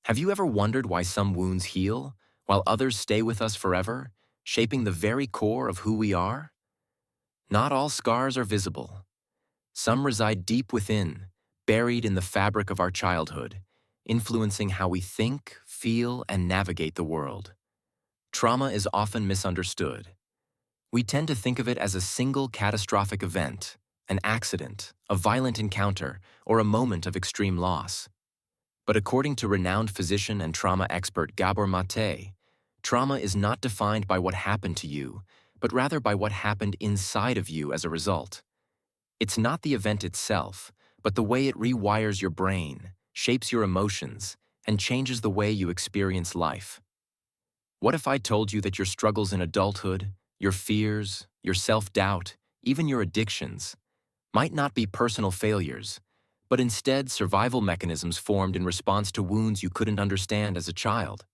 Have you ever wondered why some wounds heal, while others stay with us forever, shaping the very core of who we are? Not all scars are visible. Some reside deep within, buried in the fabric of our childhood, influencing how we think, feel, and navigate the world. Trauma is often misunderstood. We tend to think of it as a single catastrophic event, an accident, a violent encounter, or a moment of extreme loss. But according to renowned physician and trauma expert Gabor Maté, trauma is not defined by what happened to you, but rather by what happened inside of you as a result. It's not the event itself, but the way it rewires your brain, shapes your emotions, and changes the way you experience life. What if I told you that your struggles in adulthood, your fears, your self-doubt, even your addictions, might not be personal failures, but instead survival mechanisms formed in response to wounds you couldn't understand as a child?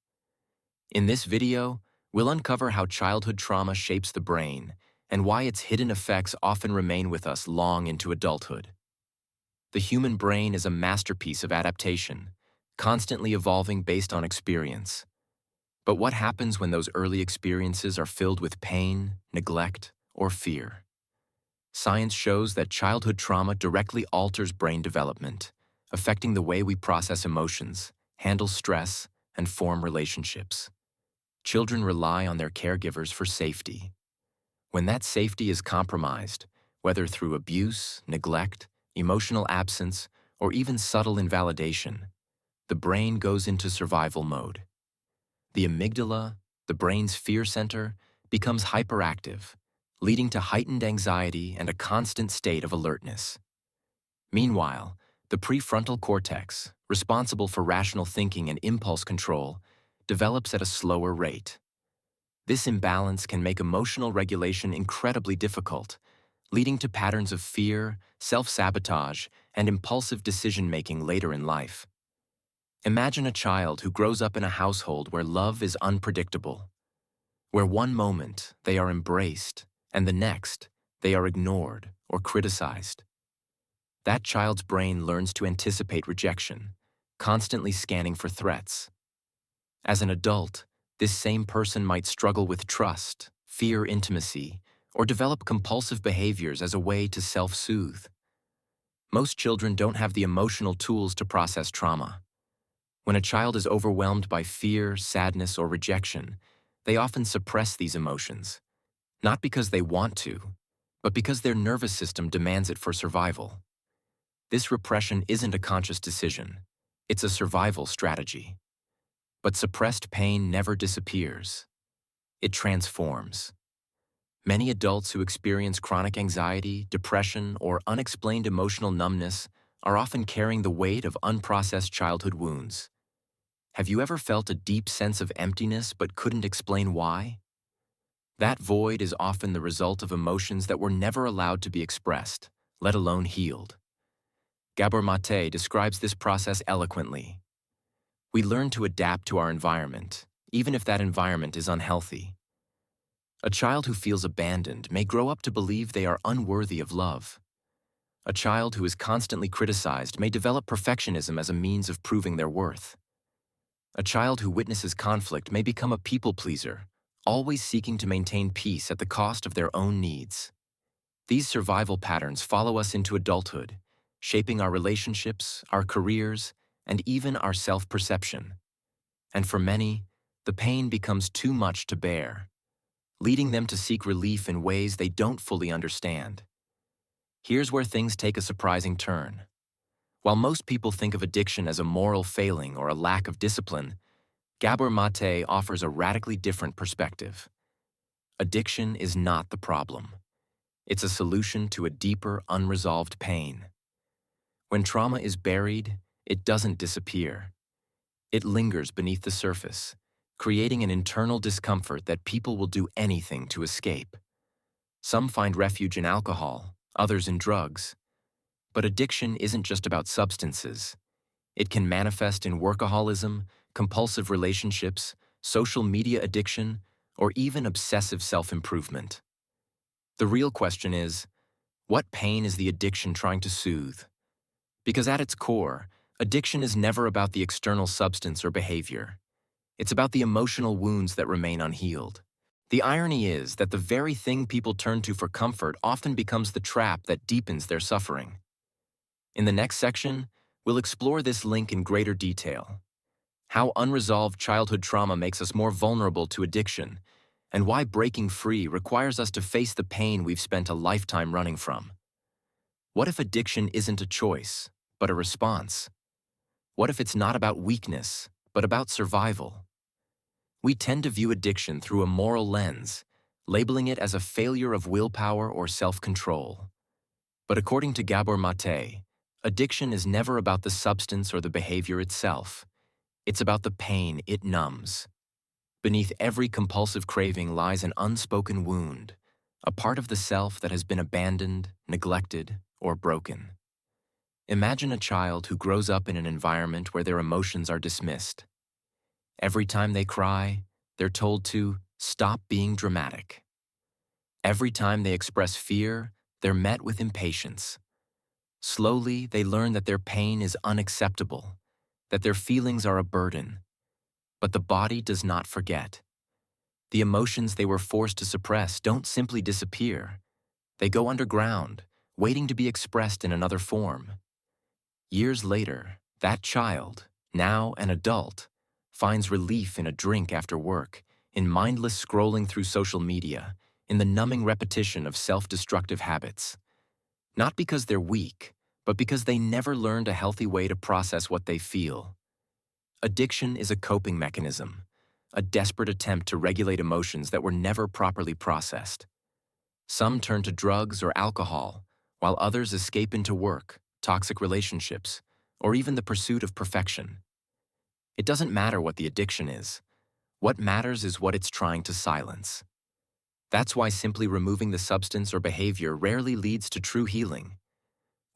In this video, we'll uncover how childhood trauma shapes the brain and why its hidden effects often remain with us long into adulthood. The human brain is a masterpiece of adaptation, constantly evolving based on experience. But what happens when those early experiences are filled with pain, neglect, or fear? Science shows that childhood trauma directly alters brain development, affecting the way we process emotions, handle stress, and form relationships. Children rely on their caregivers for safety. When that safety is compromised, whether through abuse, neglect, emotional absence, or even subtle invalidation, the brain goes into survival mode. The amygdala, the brain's fear center, becomes hyperactive, leading to heightened anxiety and a constant state of alertness. Meanwhile, the prefrontal cortex, responsible for rational thinking and impulse control, develops at a slower rate. This imbalance can make emotional regulation incredibly difficult, leading to patterns of fear, self-sabotage, and impulsive decision-making later in life. Imagine a child who grows up in a household where love is unpredictable, where one moment they are embraced and the next they are ignored or criticized. That child's brain learns to anticipate rejection, constantly scanning for threats. As an adult, this same person might struggle with trust, fear intimacy, or develop compulsive behaviors as a way to self-soothe. Most children don't have the emotional tools to process trauma. When a child is overwhelmed by fear, sadness, or rejection, they often suppress these emotions, not because they want to, but because their nervous system demands it for survival. This repression isn't a conscious decision, it's a survival strategy. But suppressed pain never disappears. It transforms. Many adults who experience chronic anxiety, depression, or unexplained emotional numbness are often carrying the weight of unprocessed childhood wounds. Have you ever felt a deep sense of emptiness but couldn't explain why? That void is often the result of emotions that were never allowed to be expressed, let alone healed. Gabor Maté describes this process eloquently. We learn to adapt to our environment, even if that environment is unhealthy. A child who feels abandoned may grow up to believe they are unworthy of love. A child who is constantly criticized may develop perfectionism as a means of proving their worth. A child who witnesses conflict may become a people pleaser, always seeking to maintain peace at the cost of their own needs. These survival patterns follow us into adulthood, shaping our relationships, our careers, and even our self-perception. And for many, the pain becomes too much to bear, leading them to seek relief in ways they don't fully understand. Here's where things take a surprising turn. While most people think of addiction as a moral failing or a lack of discipline, Gabor Maté offers a radically different perspective. Addiction is not the problem. It's a solution to a deeper, unresolved pain. When trauma is buried, it doesn't disappear. It lingers beneath the surface, creating an internal discomfort that people will do anything to escape. Some find refuge in alcohol, others in drugs. But addiction isn't just about substances. It can manifest in workaholism, compulsive relationships, social media addiction, or even obsessive self-improvement. The real question is, what pain is the addiction trying to soothe? Because at its core, Addiction is never about the external substance or behavior. It's about the emotional wounds that remain unhealed. The irony is that the very thing people turn to for comfort often becomes the trap that deepens their suffering. In the next section, we'll explore this link in greater detail. How unresolved childhood trauma makes us more vulnerable to addiction, and why breaking free requires us to face the pain we've spent a lifetime running from. What if addiction isn't a choice, but a response? What if it's not about weakness, but about survival? We tend to view addiction through a moral lens, labeling it as a failure of willpower or self-control. But according to Gabor Maté, addiction is never about the substance or the behavior itself. It's about the pain it numbs. Beneath every compulsive craving lies an unspoken wound, a part of the self that has been abandoned, neglected, or broken. Imagine a child who grows up in an environment where their emotions are dismissed. Every time they cry, they're told to stop being dramatic. Every time they express fear, they're met with impatience. Slowly, they learn that their pain is unacceptable, that their feelings are a burden. But the body does not forget. The emotions they were forced to suppress don't simply disappear. They go underground, waiting to be expressed in another form. Years later, that child, now an adult, finds relief in a drink after work, in mindless scrolling through social media, in the numbing repetition of self-destructive habits. Not because they're weak, but because they never learned a healthy way to process what they feel. Addiction is a coping mechanism, a desperate attempt to regulate emotions that were never properly processed. Some turn to drugs or alcohol, while others escape into work, toxic relationships, or even the pursuit of perfection. It doesn't matter what the addiction is. What matters is what it's trying to silence. That's why simply removing the substance or behavior rarely leads to true healing.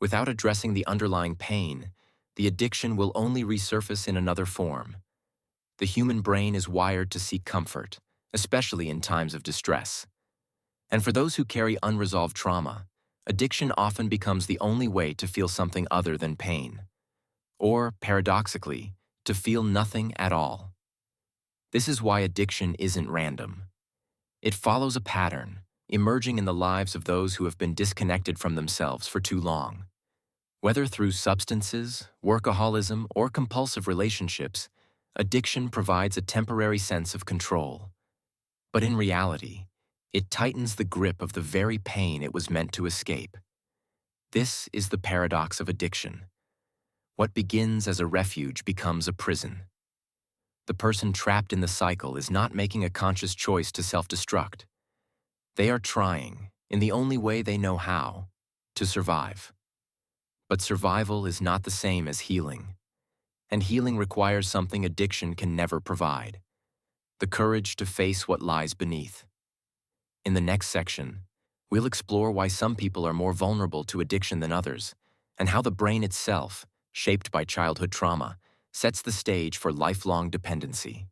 Without addressing the underlying pain, the addiction will only resurface in another form. The human brain is wired to seek comfort, especially in times of distress. And for those who carry unresolved trauma, addiction often becomes the only way to feel something other than pain. Or, paradoxically, to feel nothing at all. This is why addiction isn't random. It follows a pattern, emerging in the lives of those who have been disconnected from themselves for too long. Whether through substances, workaholism, or compulsive relationships, addiction provides a temporary sense of control. But in reality, it tightens the grip of the very pain it was meant to escape. This is the paradox of addiction. What begins as a refuge becomes a prison. The person trapped in the cycle is not making a conscious choice to self-destruct. They are trying, in the only way they know how, to survive. But survival is not the same as healing. And healing requires something addiction can never provide: the courage to face what lies beneath. In the next section, we'll explore why some people are more vulnerable to addiction than others, and how the brain itself, shaped by childhood trauma, sets the stage for lifelong dependency.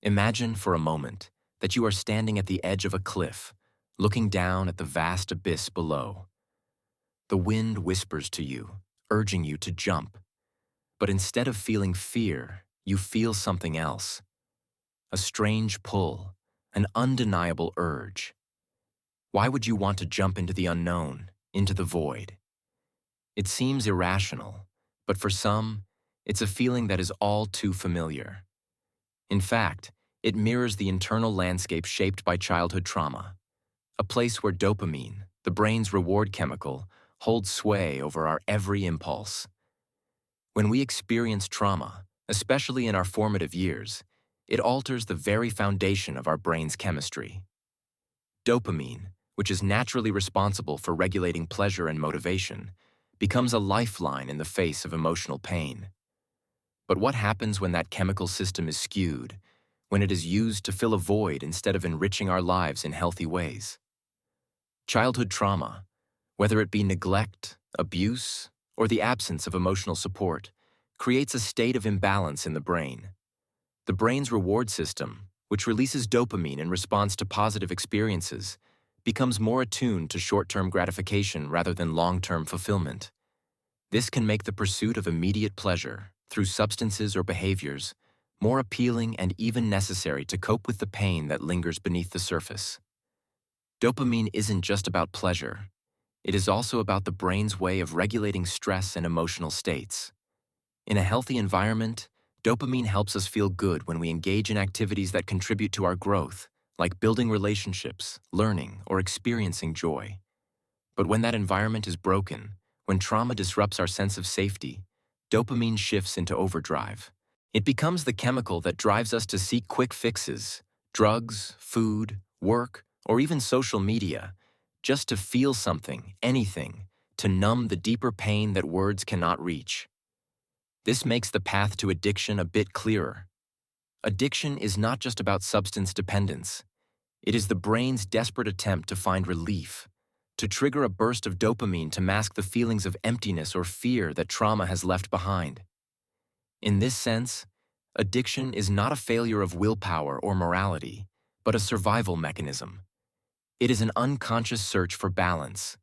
Imagine for a moment that you are standing at the edge of a cliff, looking down at the vast abyss below. The wind whispers to you, urging you to jump. But instead of feeling fear, you feel something else. A strange pull, an undeniable urge. Why would you want to jump into the unknown, into the void? It seems irrational, but for some, it's a feeling that is all too familiar. In fact, it mirrors the internal landscape shaped by childhood trauma, a place where dopamine, the brain's reward chemical, holds sway over our every impulse. When we experience trauma, especially in our formative years, it alters the very foundation of our brain's chemistry. Dopamine, which is naturally responsible for regulating pleasure and motivation, becomes a lifeline in the face of emotional pain. But what happens when that chemical system is skewed, when it is used to fill a void instead of enriching our lives in healthy ways? Childhood trauma, whether it be neglect, abuse, or the absence of emotional support, creates a state of imbalance in the brain. The brain's reward system, which releases dopamine in response to positive experiences, becomes more attuned to short-term gratification rather than long-term fulfillment. This can make the pursuit of immediate pleasure, through substances or behaviors, more appealing and even necessary to cope with the pain that lingers beneath the surface. Dopamine isn't just about pleasure. It is also about the brain's way of regulating stress and emotional states. In a healthy environment, dopamine helps us feel good when we engage in activities that contribute to our growth, like building relationships, learning, or experiencing joy. But when that environment is broken, when trauma disrupts our sense of safety, dopamine shifts into overdrive. It becomes the chemical that drives us to seek quick fixes, drugs, food, work, or even social media, just to feel something, anything, to numb the deeper pain that words cannot reach. This makes the path to addiction a bit clearer. Addiction is not just about substance dependence. It is the brain's desperate attempt to find relief, to trigger a burst of dopamine to mask the feelings of emptiness or fear that trauma has left behind. In this sense, addiction is not a failure of willpower or morality, but a survival mechanism. It is an unconscious search for balance,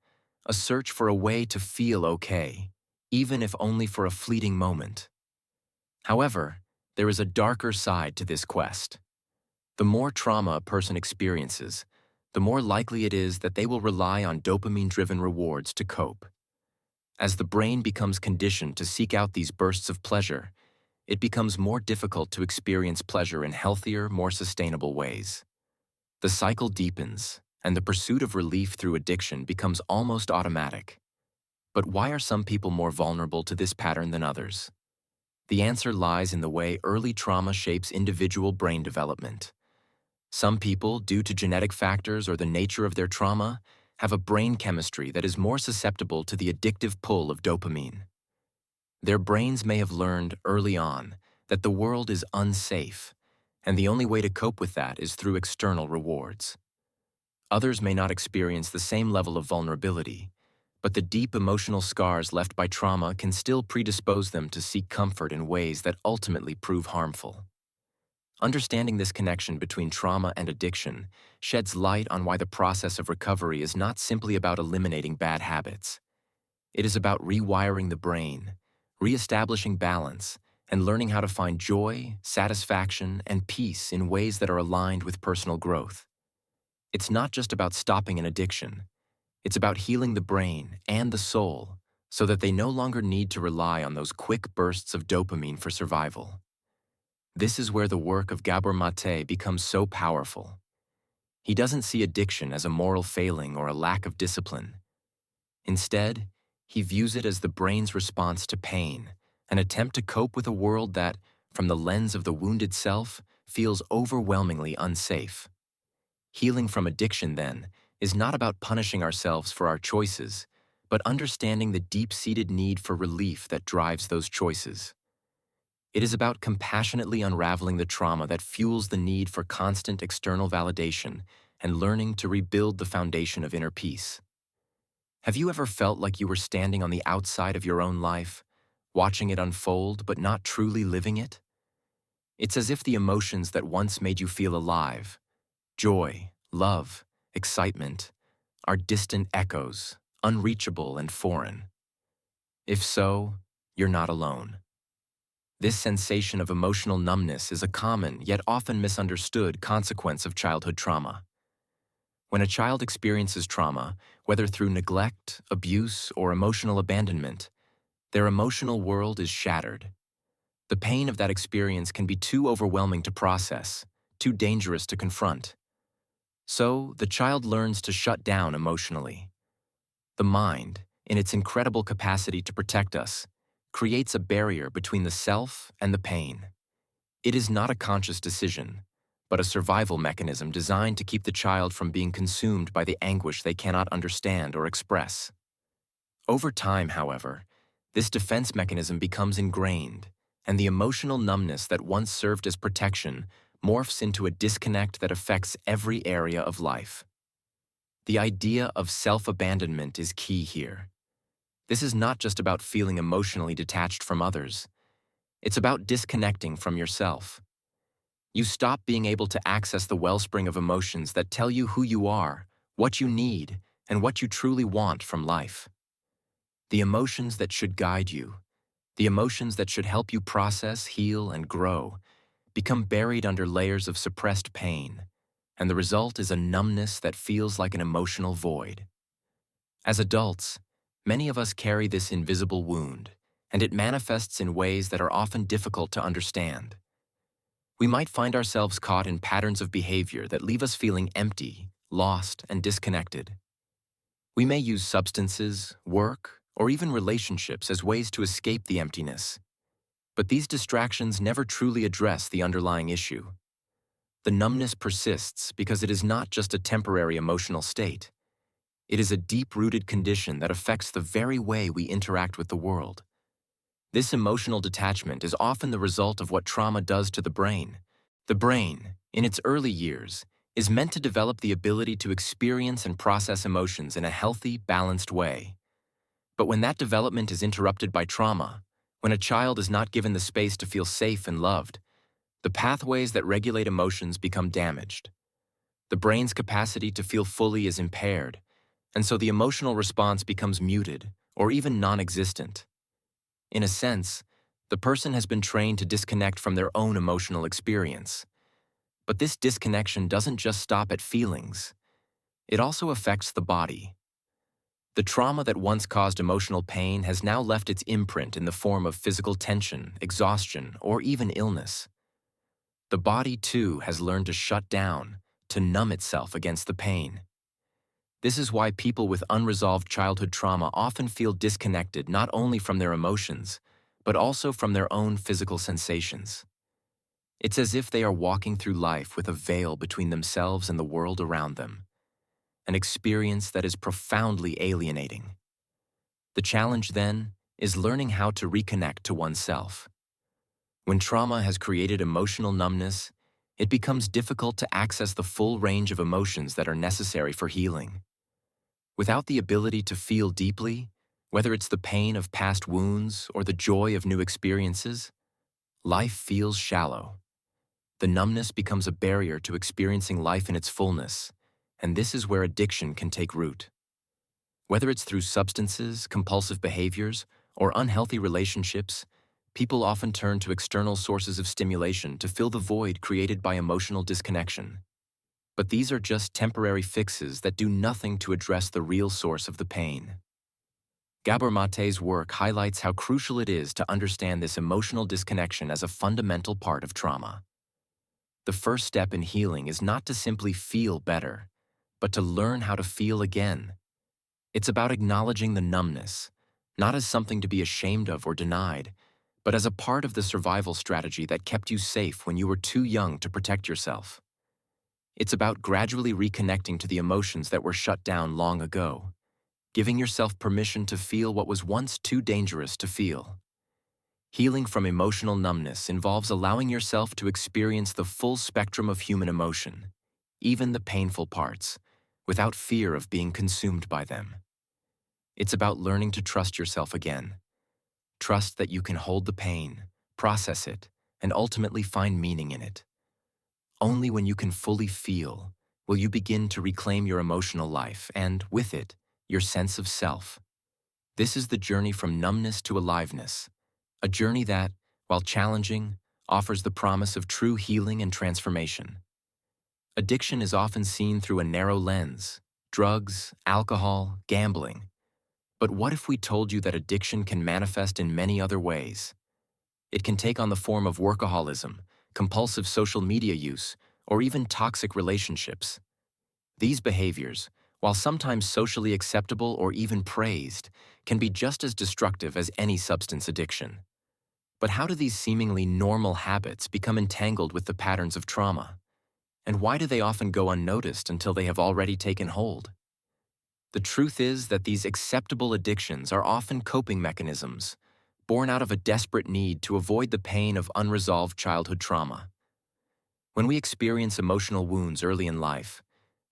a search for a way to feel okay, even if only for a fleeting moment. However, there is a darker side to this quest. The more trauma a person experiences, the more likely it is that they will rely on dopamine-driven rewards to cope. As the brain becomes conditioned to seek out these bursts of pleasure, it becomes more difficult to experience pleasure in healthier, more sustainable ways. The cycle deepens, and the pursuit of relief through addiction becomes almost automatic. But why are some people more vulnerable to this pattern than others? The answer lies in the way early trauma shapes individual brain development. Some people, due to genetic factors or the nature of their trauma, have a brain chemistry that is more susceptible to the addictive pull of dopamine. Their brains may have learned early on that the world is unsafe, and the only way to cope with that is through external rewards. Others may not experience the same level of vulnerability, but the deep emotional scars left by trauma can still predispose them to seek comfort in ways that ultimately prove harmful. Understanding this connection between trauma and addiction sheds light on why the process of recovery is not simply about eliminating bad habits. It is about rewiring the brain, reestablishing balance, and learning how to find joy, satisfaction, and peace in ways that are aligned with personal growth. It's not just about stopping an addiction. It's about healing the brain and the soul so that they no longer need to rely on those quick bursts of dopamine for survival. This is where the work of Gabor Maté becomes so powerful. He doesn't see addiction as a moral failing or a lack of discipline. Instead, he views it as the brain's response to pain, an attempt to cope with a world that, from the lens of the wounded self, feels overwhelmingly unsafe. Healing from addiction, then, is not about punishing ourselves for our choices, but understanding the deep-seated need for relief that drives those choices. It is about compassionately unraveling the trauma that fuels the need for constant external validation and learning to rebuild the foundation of inner peace. Have you ever felt like you were standing on the outside of your own life, watching it unfold but not truly living it? It's as if the emotions that once made you feel alive, joy, love, excitement, are distant echoes, unreachable and foreign. If so, you're not alone. This sensation of emotional numbness is a common yet often misunderstood consequence of childhood trauma. When a child experiences trauma, whether through neglect, abuse, or emotional abandonment, their emotional world is shattered. The pain of that experience can be too overwhelming to process, too dangerous to confront. So, the child learns to shut down emotionally. The mind, in its incredible capacity to protect us, creates a barrier between the self and the pain. It is not a conscious decision, but a survival mechanism designed to keep the child from being consumed by the anguish they cannot understand or express. Over time, however, this defense mechanism becomes ingrained, and the emotional numbness that once served as protection morphs into a disconnect that affects every area of life. The idea of self-abandonment is key here. This is not just about feeling emotionally detached from others. It's about disconnecting from yourself. You stop being able to access the wellspring of emotions that tell you who you are, what you need, and what you truly want from life. The emotions that should guide you, the emotions that should help you process, heal, and grow, become buried under layers of suppressed pain, and the result is a numbness that feels like an emotional void. As adults, many of us carry this invisible wound, and it manifests in ways that are often difficult to understand. We might find ourselves caught in patterns of behavior that leave us feeling empty, lost, and disconnected. We may use substances, work, or even relationships as ways to escape the emptiness. But these distractions never truly address the underlying issue. The numbness persists because it is not just a temporary emotional state. It is a deep-rooted condition that affects the very way we interact with the world. This emotional detachment is often the result of what trauma does to the brain. The brain, in its early years, is meant to develop the ability to experience and process emotions in a healthy, balanced way. But when that development is interrupted by trauma, when a child is not given the space to feel safe and loved, the pathways that regulate emotions become damaged. The brain's capacity to feel fully is impaired, and so the emotional response becomes muted or even non-existent. In a sense, the person has been trained to disconnect from their own emotional experience. But this disconnection doesn't just stop at feelings. It also affects the body. The trauma that once caused emotional pain has now left its imprint in the form of physical tension, exhaustion, or even illness. The body, too, has learned to shut down, to numb itself against the pain. This is why people with unresolved childhood trauma often feel disconnected not only from their emotions, but also from their own physical sensations. It's as if they are walking through life with a veil between themselves and the world around them, an experience that is profoundly alienating. The challenge, then, is learning how to reconnect to oneself. When trauma has created emotional numbness, it becomes difficult to access the full range of emotions that are necessary for healing. Without the ability to feel deeply, whether it's the pain of past wounds or the joy of new experiences, life feels shallow. The numbness becomes a barrier to experiencing life in its fullness, and this is where addiction can take root. Whether it's through substances, compulsive behaviors, or unhealthy relationships, people often turn to external sources of stimulation to fill the void created by emotional disconnection. But these are just temporary fixes that do nothing to address the real source of the pain. Gabor Maté's work highlights how crucial it is to understand this emotional disconnection as a fundamental part of trauma. The first step in healing is not to simply feel better, but to learn how to feel again. It's about acknowledging the numbness, not as something to be ashamed of or denied, but as a part of the survival strategy that kept you safe when you were too young to protect yourself. It's about gradually reconnecting to the emotions that were shut down long ago, giving yourself permission to feel what was once too dangerous to feel. Healing from emotional numbness involves allowing yourself to experience the full spectrum of human emotion, even the painful parts, without fear of being consumed by them. It's about learning to trust yourself again. Trust that you can hold the pain, process it, and ultimately find meaning in it. Only when you can fully feel will you begin to reclaim your emotional life and, with it, your sense of self. This is the journey from numbness to aliveness, a journey that, while challenging, offers the promise of true healing and transformation. Addiction is often seen through a narrow lens: drugs, alcohol, gambling. But what if we told you that addiction can manifest in many other ways? It can take on the form of workaholism, compulsive social media use, or even toxic relationships. These behaviors, while sometimes socially acceptable or even praised, can be just as destructive as any substance addiction. But how do these seemingly normal habits become entangled with the patterns of trauma? And why do they often go unnoticed until they have already taken hold? The truth is that these acceptable addictions are often coping mechanisms, born out of a desperate need to avoid the pain of unresolved childhood trauma. When we experience emotional wounds early in life,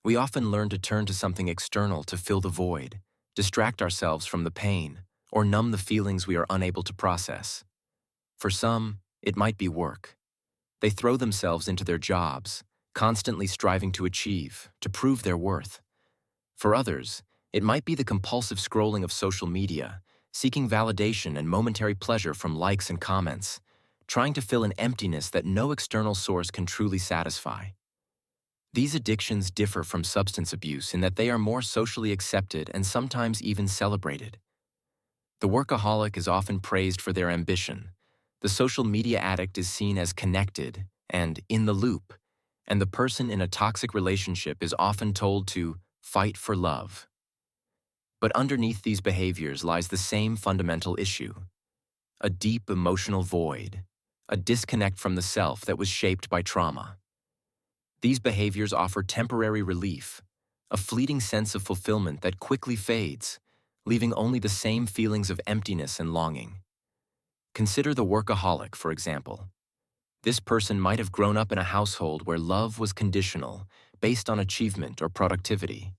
we often learn to turn to something external to fill the void, distract ourselves from the pain, or numb the feelings we are unable to process. For some, it might be work. They throw themselves into their jobs, constantly striving to achieve, to prove their worth. For others, it might be the compulsive scrolling of social media, seeking validation and momentary pleasure from likes and comments, trying to fill an emptiness that no external source can truly satisfy. These addictions differ from substance abuse in that they are more socially accepted and sometimes even celebrated. The workaholic is often praised for their ambition. The social media addict is seen as connected and in the loop, and the person in a toxic relationship is often told to fight for love. But underneath these behaviors lies the same fundamental issue: a deep emotional void, a disconnect from the self that was shaped by trauma. These behaviors offer temporary relief, a fleeting sense of fulfillment that quickly fades, leaving only the same feelings of emptiness and longing. Consider the workaholic, for example. This person might have grown up in a household where love was conditional, based on achievement or productivity.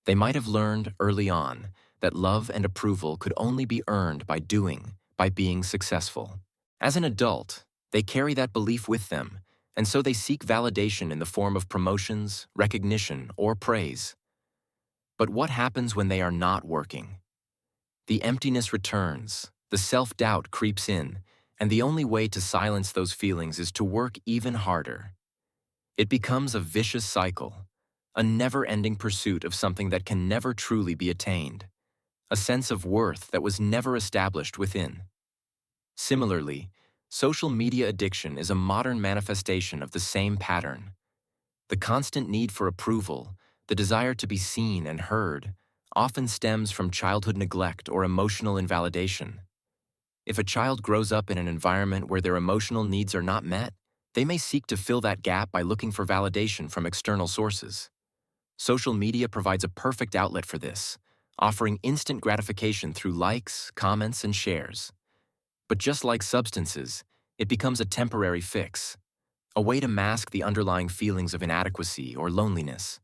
They might have learned early on that love and approval could only be earned by doing, by being successful. As an adult, they carry that belief with them, and so they seek validation in the form of promotions, recognition, or praise. But what happens when they are not working? The emptiness returns, the self-doubt creeps in, and the only way to silence those feelings is to work even harder. It becomes a vicious cycle, a never-ending pursuit of something that can never truly be attained, a sense of worth that was never established within. Similarly, social media addiction is a modern manifestation of the same pattern. The constant need for approval, the desire to be seen and heard, often stems from childhood neglect or emotional invalidation. If a child grows up in an environment where their emotional needs are not met, they may seek to fill that gap by looking for validation from external sources. Social media provides a perfect outlet for this, offering instant gratification through likes, comments, and shares. But just like substances, it becomes a temporary fix, a way to mask the underlying feelings of inadequacy or loneliness.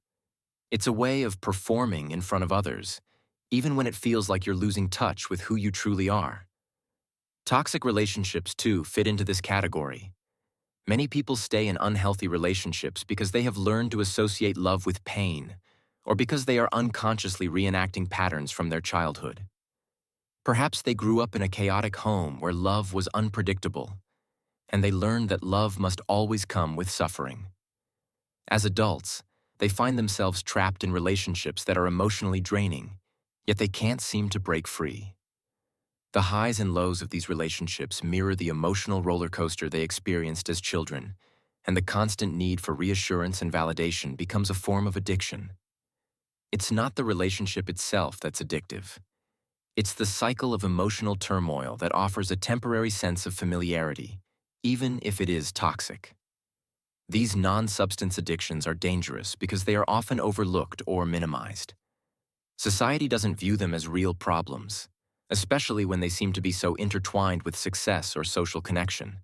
It's a way of performing in front of others, even when it feels like you're losing touch with who you truly are. Toxic relationships, too, fit into this category. Many people stay in unhealthy relationships because they have learned to associate love with pain, or because they are unconsciously reenacting patterns from their childhood. Perhaps they grew up in a chaotic home where love was unpredictable, and they learned that love must always come with suffering. As adults, they find themselves trapped in relationships that are emotionally draining, yet they can't seem to break free. The highs and lows of these relationships mirror the emotional roller coaster they experienced as children, and the constant need for reassurance and validation becomes a form of addiction. It's not the relationship itself that's addictive. It's the cycle of emotional turmoil that offers a temporary sense of familiarity, even if it is toxic. These non-substance addictions are dangerous because they are often overlooked or minimized. Society doesn't view them as real problems, especially when they seem to be so intertwined with success or social connection.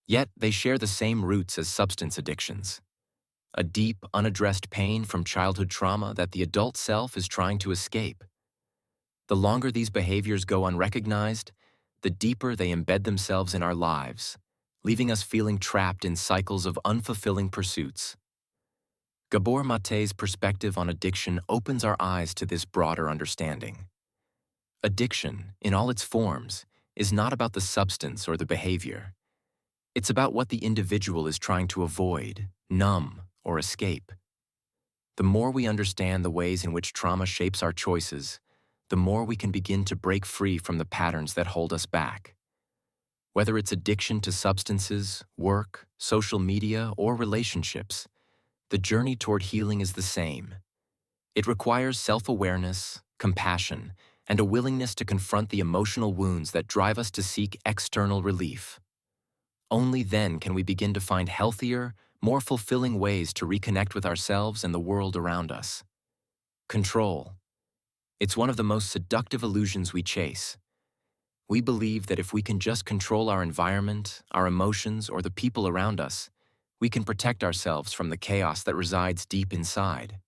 Yet they share the same roots as substance addictions: a deep, unaddressed pain from childhood trauma that the adult self is trying to escape. The longer these behaviors go unrecognized, the deeper they embed themselves in our lives, leaving us feeling trapped in cycles of unfulfilling pursuits. Gabor Maté's perspective on addiction opens our eyes to this broader understanding. Addiction, in all its forms, is not about the substance or the behavior. It's about what the individual is trying to avoid, numb, or escape. The more we understand the ways in which trauma shapes our choices, the more we can begin to break free from the patterns that hold us back. Whether it's addiction to substances, work, social media, or relationships, the journey toward healing is the same. It requires self-awareness, compassion, and a willingness to confront the emotional wounds that drive us to seek external relief. Only then can we begin to find healthier, more fulfilling ways to reconnect with ourselves and the world around us. Control. It's one of the most seductive illusions we chase. We believe that if we can just control our environment, our emotions, or the people around us, we can protect ourselves from the chaos that resides deep inside.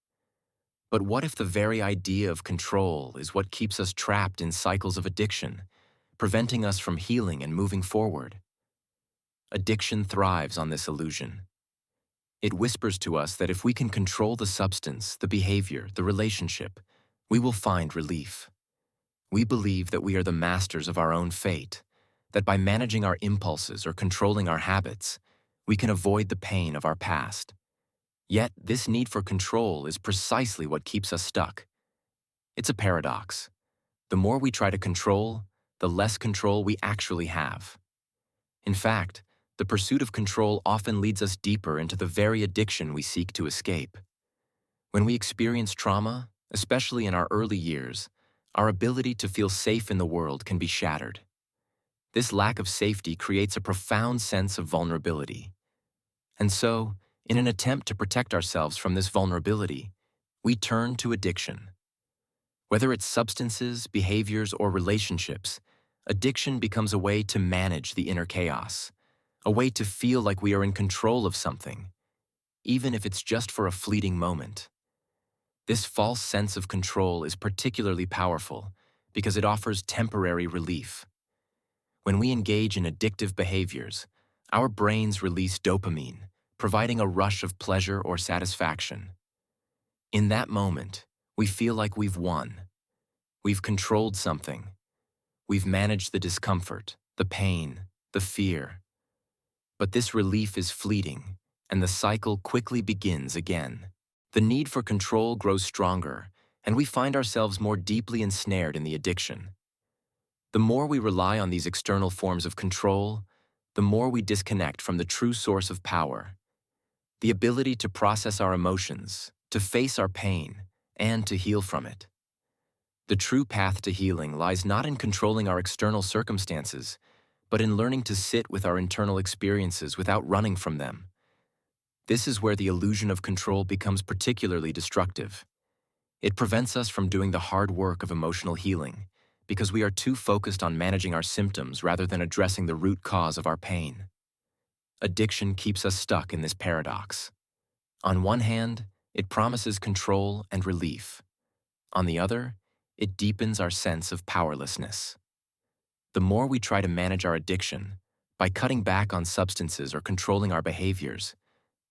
But what if the very idea of control is what keeps us trapped in cycles of addiction, preventing us from healing and moving forward? Addiction thrives on this illusion. It whispers to us that if we can control the substance, the behavior, the relationship, we will find relief. We believe that we are the masters of our own fate, that by managing our impulses or controlling our habits, we can avoid the pain of our past. Yet, this need for control is precisely what keeps us stuck. It's a paradox. The more we try to control, the less control we actually have. In fact, the pursuit of control often leads us deeper into the very addiction we seek to escape. When we experience trauma, especially in our early years, our ability to feel safe in the world can be shattered. This lack of safety creates a profound sense of vulnerability. And so, in an attempt to protect ourselves from this vulnerability, we turn to addiction. Whether it's substances, behaviors, or relationships, addiction becomes a way to manage the inner chaos, a way to feel like we are in control of something, even if it's just for a fleeting moment. This false sense of control is particularly powerful because it offers temporary relief. When we engage in addictive behaviors, our brains release dopamine, providing a rush of pleasure or satisfaction. In that moment, we feel like we've won. We've controlled something. We've managed the discomfort, the pain, the fear. But this relief is fleeting, and the cycle quickly begins again. The need for control grows stronger, and we find ourselves more deeply ensnared in the addiction. The more we rely on these external forms of control, the more we disconnect from the true source of power, the ability to process our emotions, to face our pain, and to heal from it. The true path to healing lies not in controlling our external circumstances, but in learning to sit with our internal experiences without running from them. This is where the illusion of control becomes particularly destructive. It prevents us from doing the hard work of emotional healing, because we are too focused on managing our symptoms rather than addressing the root cause of our pain. Addiction keeps us stuck in this paradox. On one hand, it promises control and relief. On the other, it deepens our sense of powerlessness. The more we try to manage our addiction, by cutting back on substances or controlling our behaviors,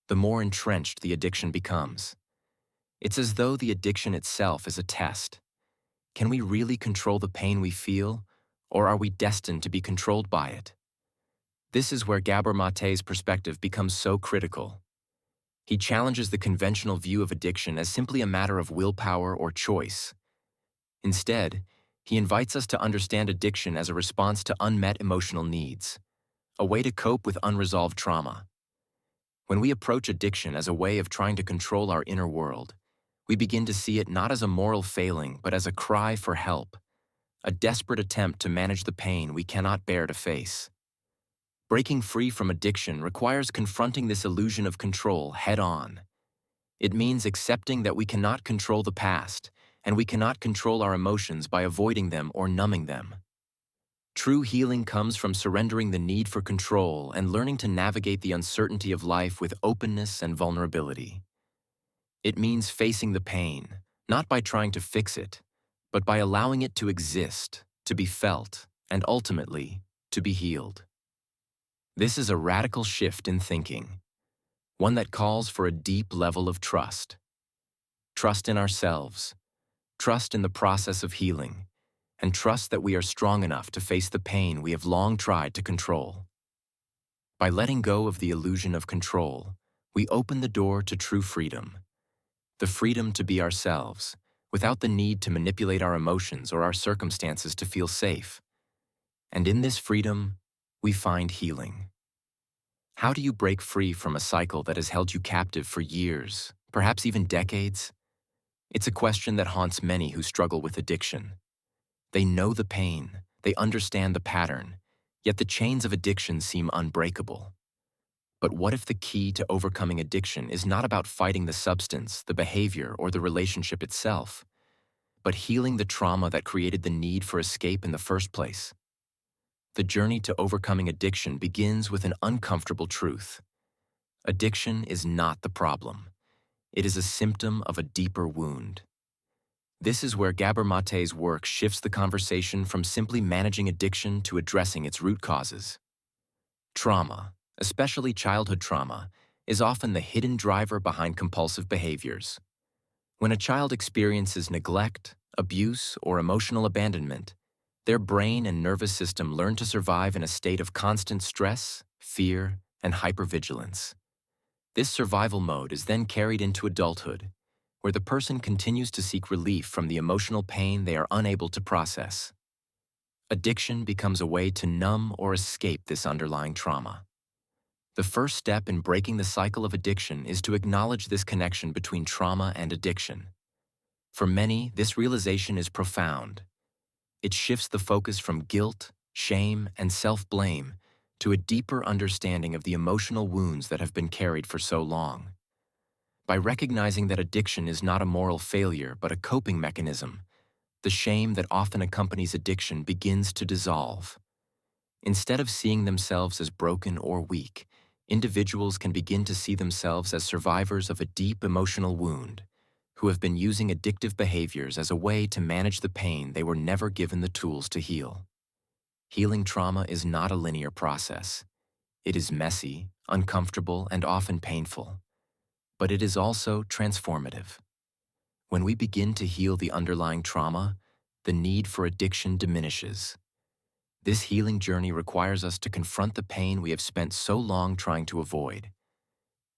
the more entrenched the addiction becomes. It's as though the addiction itself is a test. Can we really control the pain we feel, or are we destined to be controlled by it? This is where Gabor Maté's perspective becomes so critical. He challenges the conventional view of addiction as simply a matter of willpower or choice. Instead, he invites us to understand addiction as a response to unmet emotional needs, a way to cope with unresolved trauma. When we approach addiction as a way of trying to control our inner world, we begin to see it not as a moral failing, but as a cry for help, a desperate attempt to manage the pain we cannot bear to face. Breaking free from addiction requires confronting this illusion of control head-on. It means accepting that we cannot control the past, and we cannot control our emotions by avoiding them or numbing them. True healing comes from surrendering the need for control and learning to navigate the uncertainty of life with openness and vulnerability. It means facing the pain, not by trying to fix it, but by allowing it to exist, to be felt, and ultimately, to be healed. This is a radical shift in thinking, one that calls for a deep level of trust. Trust in ourselves, trust in the process of healing, and trust that we are strong enough to face the pain we have long tried to control. By letting go of the illusion of control, we open the door to true freedom, the freedom to be ourselves, without the need to manipulate our emotions or our circumstances to feel safe. And in this freedom, we find healing. How do you break free from a cycle that has held you captive for years, perhaps even decades? It's a question that haunts many who struggle with addiction. They know the pain, they understand the pattern, yet the chains of addiction seem unbreakable. But what if the key to overcoming addiction is not about fighting the substance, the behavior, or the relationship itself, but healing the trauma that created the need for escape in the first place? The journey to overcoming addiction begins with an uncomfortable truth. Addiction is not the problem. It is a symptom of a deeper wound. This is where Gabor Maté's work shifts the conversation from simply managing addiction to addressing its root causes. Trauma, especially childhood trauma, is often the hidden driver behind compulsive behaviors. When a child experiences neglect, abuse, or emotional abandonment, their brain and nervous system learn to survive in a state of constant stress, fear, and hypervigilance. This survival mode is then carried into adulthood, where the person continues to seek relief from the emotional pain they are unable to process. Addiction becomes a way to numb or escape this underlying trauma. The first step in breaking the cycle of addiction is to acknowledge this connection between trauma and addiction. For many, this realization is profound. It shifts the focus from guilt, shame, and self-blame to a deeper understanding of the emotional wounds that have been carried for so long. By recognizing that addiction is not a moral failure but a coping mechanism, the shame that often accompanies addiction begins to dissolve. Instead of seeing themselves as broken or weak, individuals can begin to see themselves as survivors of a deep emotional wound, who have been using addictive behaviors as a way to manage the pain they were never given the tools to heal. Healing trauma is not a linear process. It is messy, uncomfortable, and often painful. But it is also transformative. When we begin to heal the underlying trauma, the need for addiction diminishes. This healing journey requires us to confront the pain we have spent so long trying to avoid.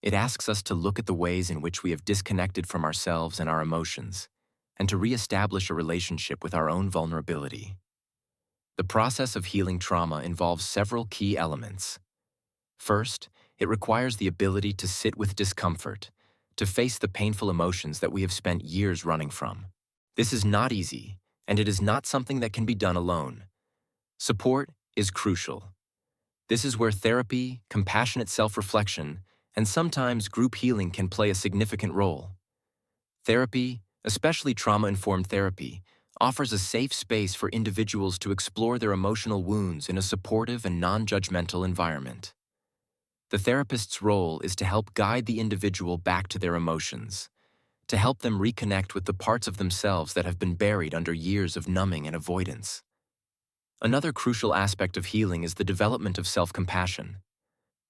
It asks us to look at the ways in which we have disconnected from ourselves and our emotions, and to reestablish a relationship with our own vulnerability. The process of healing trauma involves several key elements. First, it requires the ability to sit with discomfort, to face the painful emotions that we have spent years running from. This is not easy, and it is not something that can be done alone. Support is crucial. This is where therapy, compassionate self-reflection, and sometimes group healing can play a significant role. Therapy, especially trauma-informed therapy, offers a safe space for individuals to explore their emotional wounds in a supportive and non-judgmental environment. The therapist's role is to help guide the individual back to their emotions, to help them reconnect with the parts of themselves that have been buried under years of numbing and avoidance. Another crucial aspect of healing is the development of self-compassion.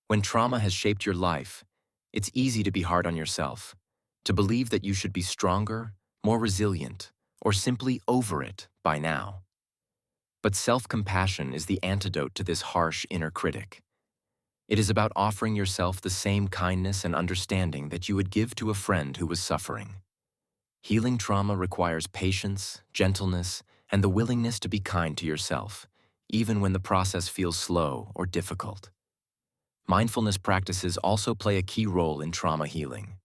When trauma has shaped your life, it's easy to be hard on yourself, to believe that you should be stronger, more resilient, or simply over it by now. But self-compassion is the antidote to this harsh inner critic. It is about offering yourself the same kindness and understanding that you would give to a friend who was suffering. Healing trauma requires patience, gentleness, and the willingness to be kind to yourself, even when the process feels slow or difficult. Mindfulness practices also play a key role in trauma healing.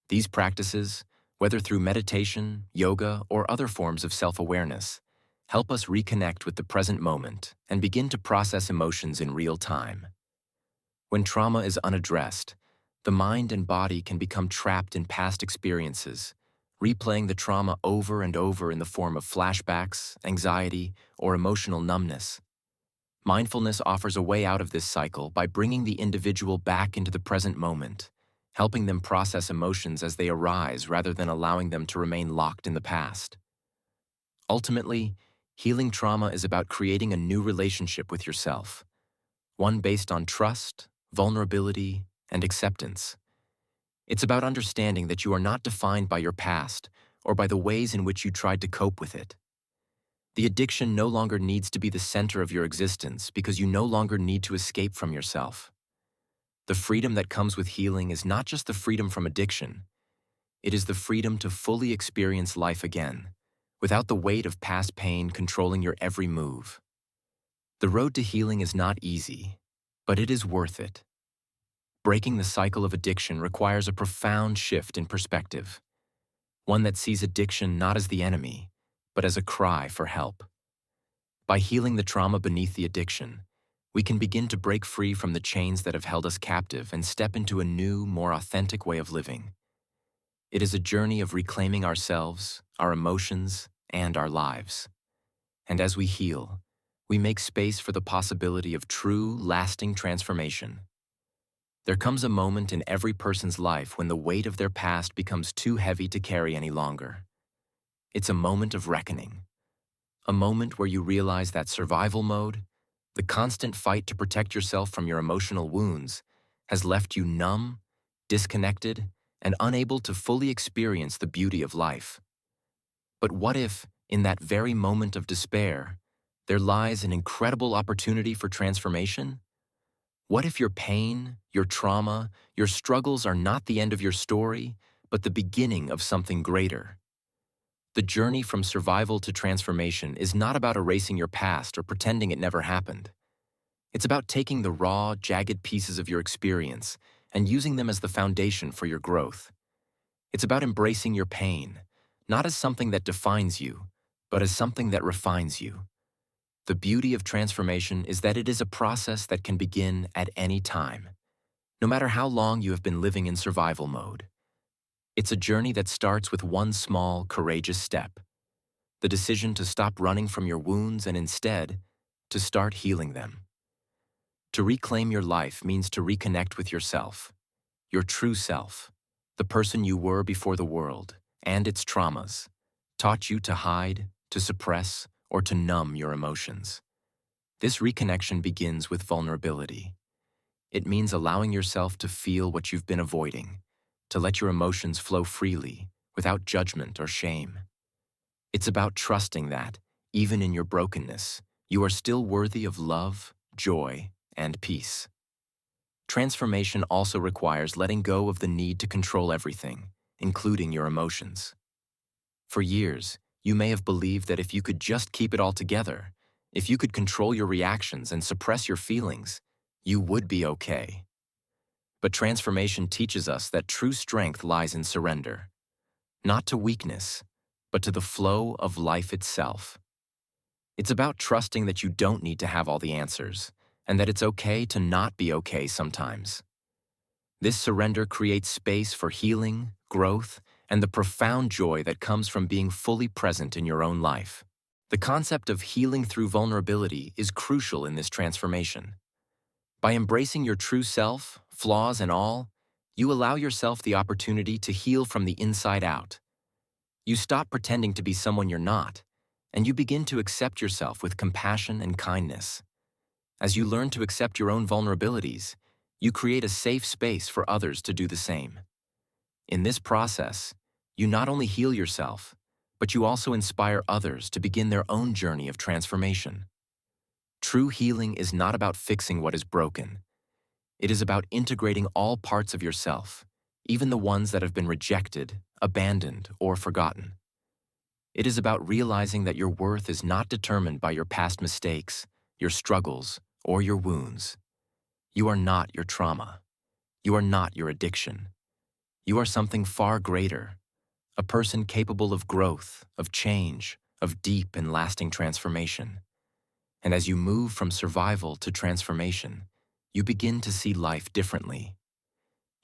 These practices, whether through meditation, yoga, or other forms of self-awareness, help us reconnect with the present moment and begin to process emotions in real time. When trauma is unaddressed, the mind and body can become trapped in past experiences, replaying the trauma over and over in the form of flashbacks, anxiety, or emotional numbness. Mindfulness offers a way out of this cycle by bringing the individual back into the present moment, helping them process emotions as they arise rather than allowing them to remain locked in the past. Ultimately, healing trauma is about creating a new relationship with yourself, one based on trust, vulnerability, and acceptance. It's about understanding that you are not defined by your past or by the ways in which you tried to cope with it. The addiction no longer needs to be the center of your existence because you no longer need to escape from yourself. The freedom that comes with healing is not just the freedom from addiction. It is the freedom to fully experience life again, without the weight of past pain controlling your every move. The road to healing is not easy, but it is worth it. Breaking the cycle of addiction requires a profound shift in perspective, one that sees addiction not as the enemy, but as a cry for help. By healing the trauma beneath the addiction, we can begin to break free from the chains that have held us captive and step into a new, more authentic way of living. It is a journey of reclaiming ourselves, our emotions, and our lives. And as we heal, we make space for the possibility of true, lasting transformation. There comes a moment in every person's life when the weight of their past becomes too heavy to carry any longer. It's a moment of reckoning, a moment where you realize that survival mode, the constant fight to protect yourself from your emotional wounds, has left you numb, disconnected, and unable to fully experience the beauty of life. But what if, in that very moment of despair, there lies an incredible opportunity for transformation? What if your pain, your trauma, your struggles are not the end of your story, but the beginning of something greater? The journey from survival to transformation is not about erasing your past or pretending it never happened. It's about taking the raw, jagged pieces of your experience and using them as the foundation for your growth. It's about embracing your pain, not as something that defines you, but as something that refines you. The beauty of transformation is that it is a process that can begin at any time, no matter how long you have been living in survival mode. It's a journey that starts with one small, courageous step, the decision to stop running from your wounds and instead, to start healing them. To reclaim your life means to reconnect with yourself, your true self, the person you were before the world and its traumas taught you to hide, to suppress, or to numb your emotions. This reconnection begins with vulnerability. It means allowing yourself to feel what you've been avoiding, to let your emotions flow freely, without judgment or shame. It's about trusting that, even in your brokenness, you are still worthy of love, joy, and peace. Transformation also requires letting go of the need to control everything, including your emotions. For years, you may have believed that if you could just keep it all together, if you could control your reactions and suppress your feelings, you would be okay. But transformation teaches us that true strength lies in surrender, not to weakness, but to the flow of life itself. It's about trusting that you don't need to have all the answers, and that it's okay to not be okay sometimes. This surrender creates space for healing, growth, and the profound joy that comes from being fully present in your own life. The concept of healing through vulnerability is crucial in this transformation. By embracing your true self, flaws and all, you allow yourself the opportunity to heal from the inside out. You stop pretending to be someone you're not, and you begin to accept yourself with compassion and kindness. As you learn to accept your own vulnerabilities, you create a safe space for others to do the same. In this process, you not only heal yourself, but you also inspire others to begin their own journey of transformation. True healing is not about fixing what is broken. It is about integrating all parts of yourself, even the ones that have been rejected, abandoned, or forgotten. It is about realizing that your worth is not determined by your past mistakes, your struggles, or your wounds. You are not your trauma. You are not your addiction. You are something far greater, a person capable of growth, of change, of deep and lasting transformation. And as you move from survival to transformation, you begin to see life differently.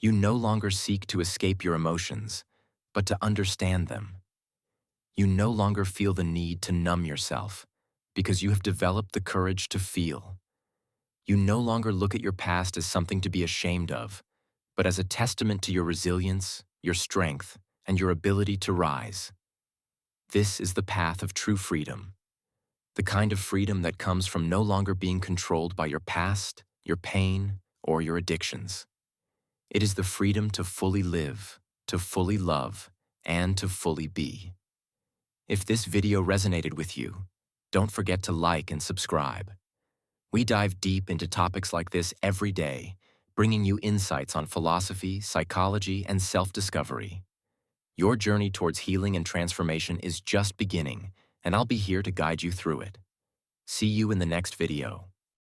You no longer seek to escape your emotions, but to understand them. You no longer feel the need to numb yourself, because you have developed the courage to feel. You no longer look at your past as something to be ashamed of, but as a testament to your resilience, your strength, and your ability to rise. This is the path of true freedom, the kind of freedom that comes from no longer being controlled by your past, your pain, or your addictions. It is the freedom to fully live, to fully love, and to fully be. If this video resonated with you, don't forget to like and subscribe. We dive deep into topics like this every day, bringing you insights on philosophy, psychology, and self-discovery. Your journey towards healing and transformation is just beginning, and I'll be here to guide you through it. See you in the next video.